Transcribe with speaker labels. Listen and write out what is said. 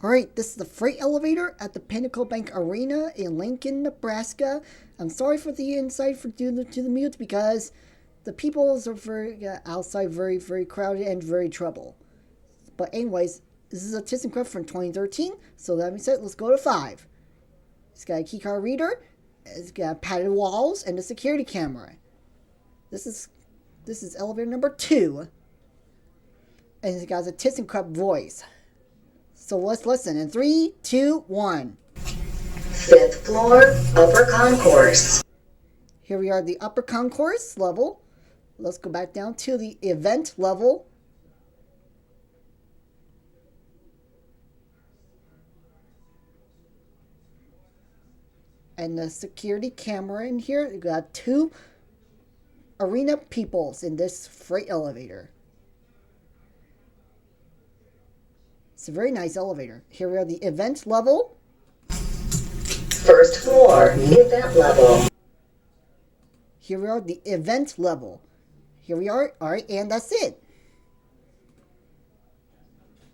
Speaker 1: Alright, this is the freight elevator at the Pinnacle Bank Arena in Lincoln, Nebraska. I'm sorry for the inside for due to the mute because the people are very outside very crowded and very trouble. But anyways, this is a ThyssenKrupp from 2013, so that being said, let's go to 5. It's got a keycard reader, it's got padded walls, and a security camera. This is elevator number 2. And it's got a ThyssenKrupp voice. So let's listen in 3, 2, 1.
Speaker 2: 5th floor, upper concourse.
Speaker 1: Here we are at the upper concourse level. Let's go back down to the event level. And the security camera in here. We got 2 arena peoples in this freight elevator. It's a very nice elevator. Here we are at the event level.
Speaker 2: 1st floor, event level.
Speaker 1: Here we are at the event level. Here we are. Alright, and that's it.